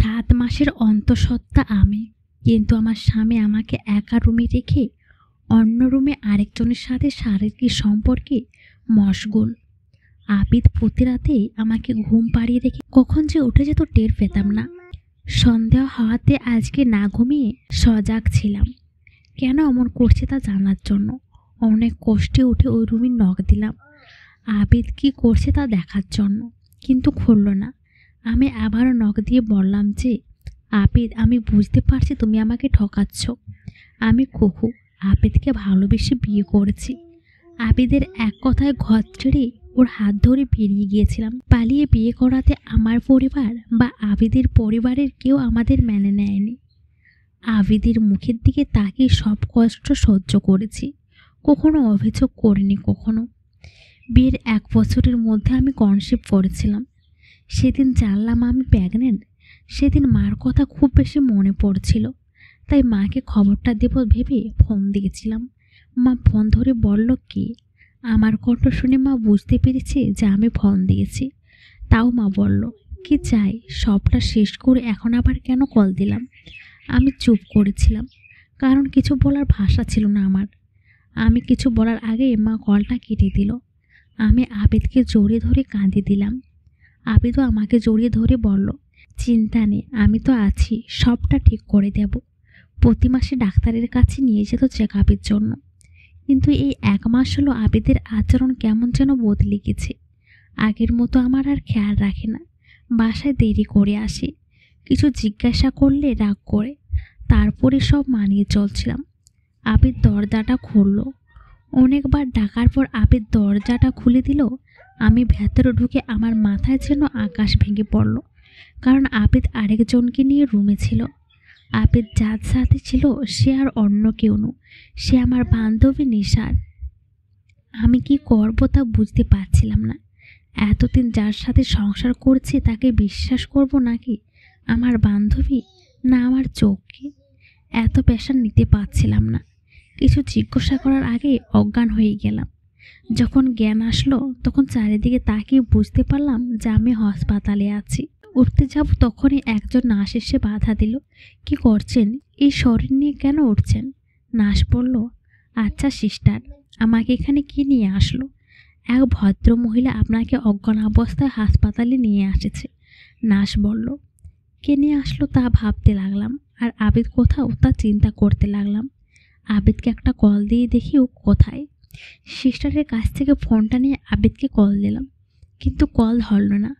7 মাসের অন্তঃসত্ত্বা আমি, কিন্তু আমার স্বামী আমাকে একা রুমে রেখে অন্য রুমে আরেকজনের সাথে শারীরিক সম্পর্কে মশগুল। আবিদ প্রতি রাতেই আমাকে ঘুম পাড়িয়ে রেখে কখন যে উঠে যেত টের পেতাম না। সন্দেহ হওয়াতে আজকে না ঘুমিয়ে সজাগ ছিলাম, কেন এমন করছে তা জানার জন্য। অনেক কষ্টে উঠে ওই রুমে নক দিলাম আবিদ কি করছে তা দেখার জন্য, কিন্তু খুলল না। আমি আবারও নক দিয়ে বললাম যে, আবিদ, আমি বুঝতে পারছি তুমি আমাকে ঠকাচ্ছ। আমি কুকু আবিদকে ভালোবেসে বিয়ে করেছি। আবিদের এক কথায় ঘর ছেড়ে ওর হাত ধরে বেরিয়ে গিয়েছিলাম। পালিয়ে বিয়ে করাতে আমার পরিবার বা আবিদের পরিবারের কেউ আমাদের মেনে নেয়নি। আবিদের মুখের দিকে তাকিয়ে সব কষ্ট সহ্য করেছি, কখনো অভিযোগ করিনি। কখনো বিয়ের 1 বছরের মধ্যে আমি কনসিভ করেছিলাম। সেদিন জানলাম আমি প্রেগনেন্ট। সেদিন মার কথা খুব বেশি মনে পড়ছিল, তাই মাকে খবরটা দেব ভেবে ফোন দিয়েছিলাম। মা ফোন ধরে বলল, কি? আমার কণ্ঠ শুনে মা বুঝতে পেরেছে যে আমি ফোন দিয়েছি। তাও মা বলল, কি চাই? সবটা শেষ করে এখন আবার কেন কল দিলাম? আমি চুপ করেছিলাম, কারণ কিছু বলার ভাষা ছিল না আমার। আমি কিছু বলার আগে মা কলটা কেটে দিল। আমি আবিদকে জড়িয়ে ধরে কাঁদিয়ে দিলাম। আবিদও আমাকে জড়িয়ে ধরে বলল, চিন্তা নেই, আমি তো আছি, সবটা ঠিক করে দেব। প্রতি মাসে ডাক্তারের কাছে নিয়ে যেত চেক আপের জন্য। কিন্তু এই 1 মাস হলো আবিদের আচরণ কেমন যেন বদলে গেছে। আগের মতো আমার আর খেয়াল রাখে না। বাসায় দেরি করে আসে, কিছু জিজ্ঞাসা করলে রাগ করে। তারপরে সব মানিয়ে চলছিলাম। আবিদ দরজাটা খুলল। অনেকবার ডাকার পর আবিদ দরজাটা খুলে দিল। আমি ভেতরে ঢুকে আমার মাথায় যেন আকাশ ভেঙে পড়ল, কারণ আবিদ আরেকজনকে নিয়ে রুমে ছিল। আবিদ যার সাথে ছিল সে আর অন্য কেউ নয়, সে আমার বান্ধবী নিশার। আমি কি করব তা বুঝতে পারছিলাম না। এতদিন যার সাথে সংসার করছি তাকে বিশ্বাস করব নাকি আমার বান্ধবী, না আমার চোখকে? এত প্রেশার নিতে পারছিলাম না। কিছু জিজ্ঞাসা করার আগে অজ্ঞান হয়ে গেলাম। যখন জ্ঞান আসলো তখন চারিদিকে তাকিয়ে বুঝতে পারলাম যে আমি হাসপাতালে আছি। উঠতে যাব তখনই একজন নার্স এসে বাধা দিল। কি করছেন? এই শরীর নিয়ে কেন উঠছেন? নার্স বলল, আচ্ছা সিস্টার, আমাকে এখানে কি নিয়ে আসলো? এক ভদ্র মহিলা আপনাকে অজ্ঞান অবস্থায় হাসপাতালে নিয়ে এসেছে। নার্স বলল। কে নিয়ে আসলো তা ভাবতে লাগলাম, আর আবিদ কোথাও তা চিন্তা করতে লাগলাম। আবিদকে একটা কল দিয়ে দেখি ও কোথায়। সিস্টারের কাছ থেকে ফোনটা নিয়ে আবিদকে কল দিলাম, কিন্তু কল ধরল না।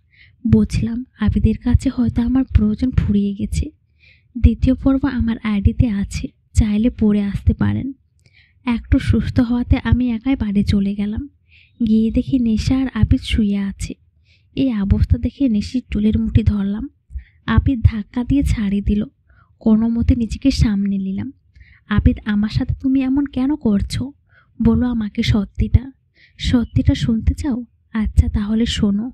বুঝলাম আবিদের কাছে হয়তো আমার প্রয়োজন ফুরিয়ে গেছে। দ্বিতীয় পর্ব আমার আইডিতে আছে, চাইলে পড়ে আসতে পারেন। একটু সুস্থ হওয়াতে আমি একাই বাড়ি চলে গেলাম। গিয়ে দেখি নেশা আর আবিদ শুয়ে আছে। এই অবস্থা দেখে নেশির চুলের মুঠি ধরলাম। আবিদ ধাক্কা দিয়ে ছাড়িয়ে দিল। কোনো মতে নিজেকে সামনে নিলাম। আবিদ, আমার সাথে তুমি এমন কেন করছো? বলো আমাকে সত্যিটা। সত্যিটা শুনতে চাও? আচ্ছা তাহলে শোনো।